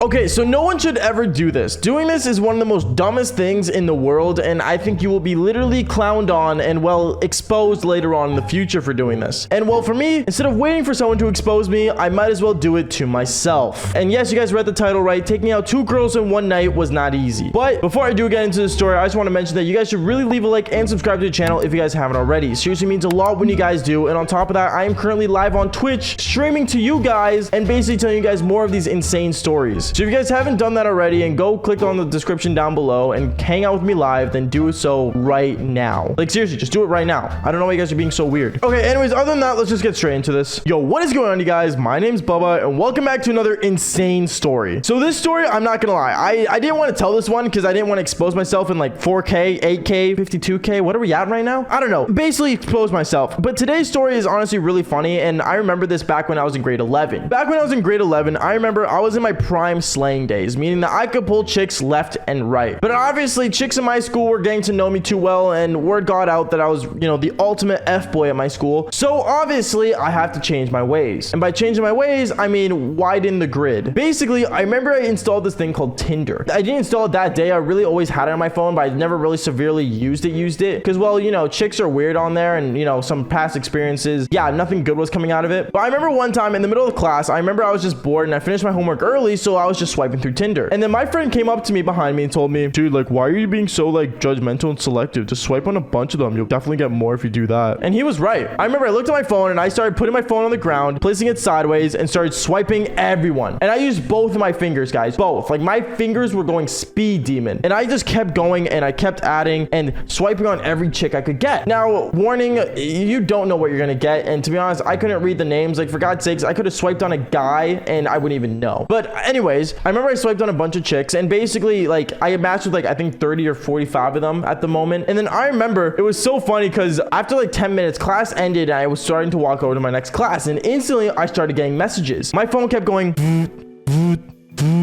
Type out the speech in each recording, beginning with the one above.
Okay, so no one should ever do this. Doing this is one of the most dumbest things in the world, and I think you will be literally clowned on and, well, exposed later on in the future for doing this. And, well, for me, instead of waiting for someone to expose me, I might as well do it to myself. And yes, you guys read the title right. Taking out 2 girls in one night was not easy. But before I do get into the story, I just want to mention that you guys should really leave a like and subscribe to the channel if you guys haven't already. Seriously means a lot when you guys do. And on top of that, I am currently live on Twitch streaming to you guys and basically telling you guys more of these insane stories. So if you guys haven't done that already, and go click on the description down below and hang out with me live, then do so right now. Like, seriously, just do it right now. I don't know why you guys are being so weird. Okay, anyways, other than that, let's just get straight into this. Yo, what is going on, you guys? My name's Bubba, and welcome back to another insane story. So this story, I'm not gonna lie, I didn't want to tell this one because I didn't want to expose myself in like 4K, 8K, 52K. What are we at right now? I don't know. Basically expose myself. But today's story is honestly really funny, and I remember this back when I was in grade 11. Back when I was in grade 11, I remember I was in my prime slaying days, meaning that I could pull chicks left and right. But obviously, chicks in my school were getting to know me too well, and word got out that I was, you know, the ultimate F-boy at my school. So obviously, I have to change my ways. And by changing my ways, I mean widen the grid. Basically, I remember I installed this thing called Tinder. I didn't install it that day. I really always had it on my phone, but I never really severely used it. Because, well, you know, chicks are weird on there, and, you know, some past experiences. Yeah, nothing good was coming out of it. But I remember one time in the middle of class, I remember I was just bored and I finished my homework early, so I was just swiping through Tinder. And then my friend came up to me behind me and told me, dude, like, why are you being so, like, judgmental and selective? Just swipe on a bunch of them. You'll definitely get more if you do that. And he was right. I remember I looked at my phone and I started putting my phone on the ground, placing it sideways, and started swiping everyone. And I used both of my fingers, guys. Both. Like, my fingers were going speed demon. And I just kept going and I kept adding and swiping on every chick I could get. Now, warning, you don't know what you're gonna get. And to be honest, I couldn't read the names. Like, for God's sakes, I could have swiped on a guy and I wouldn't even know. But anyways, I remember I swiped on a bunch of chicks, and basically, like, I had matched with like I think 30 or 45 of them at the moment. And then I remember it was so funny because after like 10 minutes, class ended and I was starting to walk over to my next class, and instantly I started getting messages. My phone kept going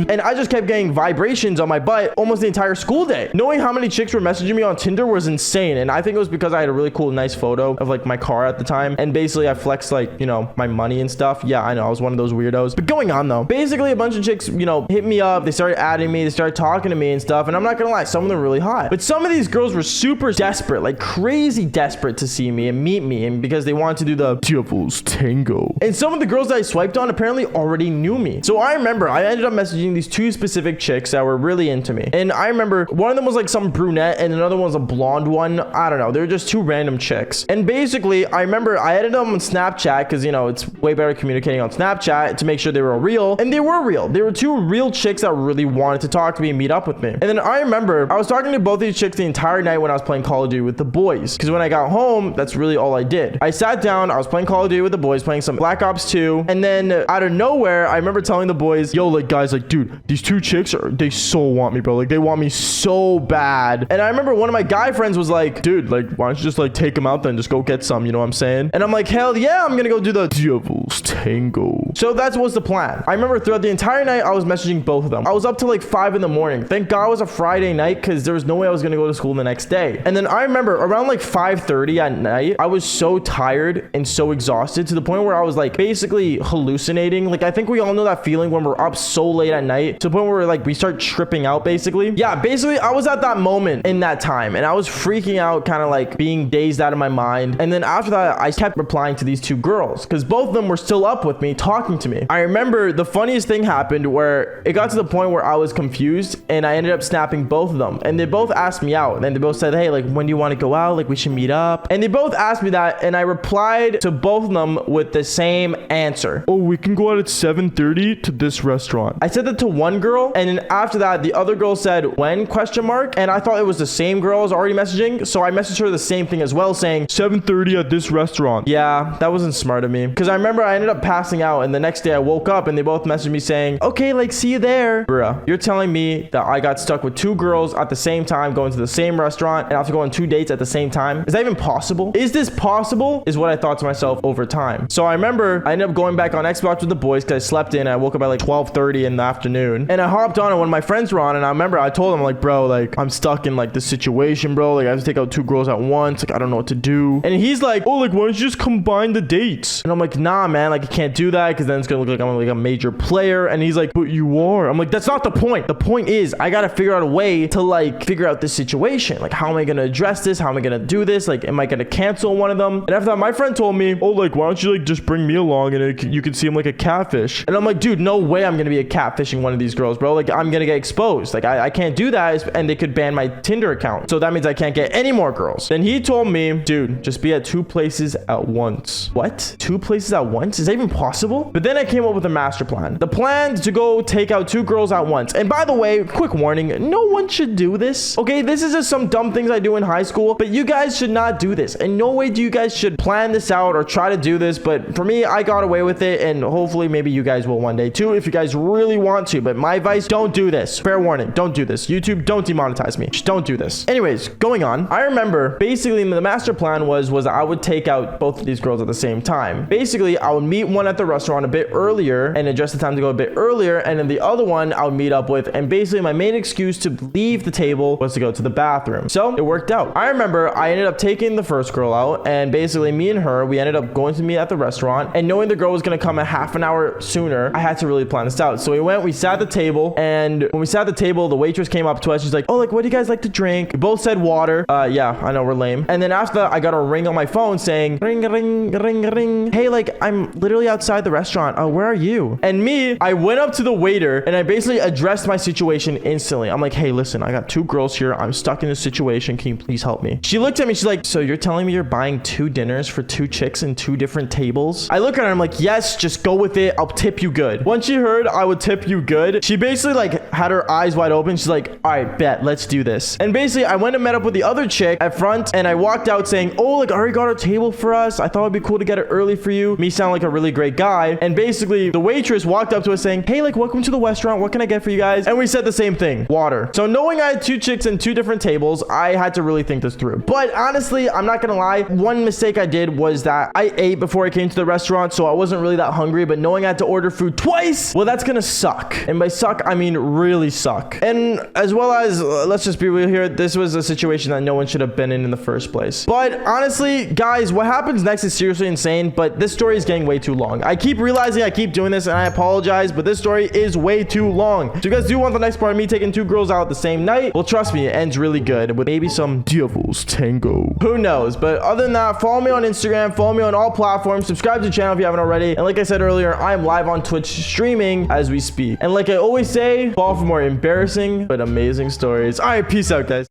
and I just kept getting vibrations on my butt almost the entire school day. Knowing how many chicks were messaging me on Tinder was insane. And I think it was because I had a really cool, nice photo of like my car at the time. And basically I flexed like, you know, my money and stuff. Yeah, I know I was one of those weirdos. But going on though, basically a bunch of chicks, you know, hit me up. They started adding me. They started talking to me and stuff. And I'm not gonna lie, some of them were really hot. But some of these girls were super desperate, like crazy desperate to see me and meet me. And because they wanted to do the devil's tango. And some of the girls that I swiped on apparently already knew me. So I remember I ended up messaging these 2 specific chicks that were really into me. And I remember one of them was like some brunette and another one was a blonde one. I don't know. They were just 2 random chicks. And basically, I remember I added them on Snapchat because, you know, it's way better communicating on Snapchat to make sure they were real. And they were real. They were 2 real chicks that really wanted to talk to me and meet up with me. And then I remember I was talking to both these chicks the entire night when I was playing Call of Duty with the boys. Because when I got home, that's really all I did. I sat down, I was playing Call of Duty with the boys, playing some Black Ops 2. And then out of nowhere, I remember telling the boys, yo, like, guys, like, dude, these 2 chicks they so want me, bro. Like, they want me so bad. And I remember one of my guy friends was like, dude, like, why don't you just like take them out then, just go get some, you know what I'm saying? And I'm like, hell yeah, I'm gonna go do the devil's tango. So that was the plan. I remember throughout the entire night I was messaging both of them. I was up till like 5 in the morning. Thank God it was a Friday night because there was no way I was gonna go to school the next day. And then I remember around like 5:30 at night, I was so tired and so exhausted to the point where I was like basically hallucinating. Like, I think we all know that feeling when we're up so late at night to the point where we're like we start tripping out basically. Yeah, basically I was at that moment in that time and I was freaking out, kind of like being dazed out of my mind. And then after that, I kept replying to these 2 girls because both of them were still up with me talking to me. I remember the funniest thing happened where it got to the point where I was confused and I ended up snapping both of them, and they both asked me out, and they both said, hey, like, when do you want to go out? Like, we should meet up. And they both asked me that, and I replied to both of them with the same answer. Oh, we can go out at 7:30 to this restaurant. I said that to one girl, and then after that, the other girl said, when, question mark? And I thought it was the same girl I was already messaging, so I messaged her the same thing as well, saying 7:30 at this restaurant. Yeah, that wasn't smart of me, because I remember I ended up passing out, and the next day I woke up and they both messaged me saying, okay, like, see you there. Bruh, you're telling me that I got stuck with 2 girls at the same time going to the same restaurant and I have to go on 2 dates at the same time? Is that even possible? Is this possible? Is what I thought to myself over time. So I remember I ended up going back on Xbox with the boys because I slept in. I woke up at like 12:30 in the afternoon. afternoon. And I hopped on and one of my friends were on, and I remember I told him, like, bro, like, I'm stuck in like this situation, bro. Like, I have to take out 2 girls at once. Like, I don't know what to do. And he's like, oh, like, why don't you just combine the dates? And I'm like, nah, man, like, I can't do that because then it's gonna look like I'm like a major player. And he's like, but you are. I'm like, that's not the point. The point is I gotta figure out a way to like figure out this situation. Like, how am I gonna address this? How am I gonna do this? Like, am I gonna cancel one of them? And after that, my friend told me, oh, like, why don't you like just bring me along and you can see him like a catfish. And I'm like, dude, no way I'm gonna be a catfishing one of these girls, bro. Like, I'm gonna get exposed. Like, I can't do that, and they could ban my Tinder account. So that means I can't get any more girls. Then he told me, dude, just be at 2 places at once. What? 2 places at once? Is that even possible? But then I came up with a master plan. The plan to go take out 2 girls at once. And by the way, quick warning, no one should do this. Okay, this is just some dumb things I do in high school, but you guys should not do this. In no way do you guys should plan this out or try to do this. But for me, I got away with it, and hopefully maybe you guys will one day too if you guys really want to. But my advice, don't do this. Fair warning, don't do this. YouTube, don't demonetize me. Just don't do this. Anyways, going on, I remember basically the master plan was I would take out both of these girls at the same time. Basically, I would meet one at the restaurant a bit earlier and adjust the time to go a bit earlier, and then the other one I would meet up with, and basically my main excuse to leave the table was to go to the bathroom. So it worked out. I remember I ended up taking the first girl out, and basically me and her, we ended up going to meet at the restaurant, and knowing the girl was going to come a half an hour sooner, I had to really plan this out. So we sat at the table, and when we sat at the table, the waitress came up to us. She's like, oh, like, what do you guys like to drink? We both said water. Yeah, I know we're lame. And then after that, I got a ring on my phone saying, ring, ring, ring, ring. Hey, like, I'm literally outside the restaurant. Where are you? And me, I went up to the waiter and I basically addressed my situation instantly. I'm like, hey, listen, I got 2 girls here. I'm stuck in this situation. Can you please help me? She looked at me. She's like, so you're telling me you're buying 2 dinners for 2 chicks in 2 different tables? I look at her. I'm like, yes, just go with it. I'll tip you good. Once she heard I would tip you good, she basically like had her eyes wide open. She's like, all right, bet, let's do this. And basically I went and met up with the other chick at front, and I walked out saying, oh, like, I already got a table for us. I thought it'd be cool to get it early for you. Me sound like a really great guy. And basically the waitress walked up to us saying, hey, like, welcome to the restaurant. What can I get for you guys? And we said the same thing, water. So knowing I had 2 chicks in 2 different tables, I had to really think this through. But honestly, I'm not gonna lie, one mistake I did was that I ate before I came to the restaurant, so I wasn't really that hungry. But knowing I had to order food twice, well, that's gonna suck. And by suck, I mean really suck. And as well as, let's just be real here, this was a situation that no one should have been in the first place. But honestly, guys, what happens next is seriously insane, but this story is getting way too long. I keep realizing I keep doing this, and I apologize, but this story is way too long. So you guys do want the next part of me taking 2 girls out the same night? Well, trust me, it ends really good with maybe some devil's tango. Who knows? But other than that, follow me on Instagram, follow me on all platforms, subscribe to the channel if you haven't already. And like I said earlier, I am live on Twitch streaming as we speak. And like I always say, follow for more embarrassing but amazing stories. All right, peace out, guys.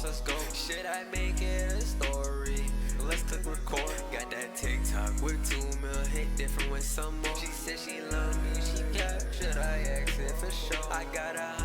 Let's go. Should I make it a story? Let's click record. Got that TikTok with 2 mil hit different with some more. She said she loved me, she clapped. Should I exit for sure? I got a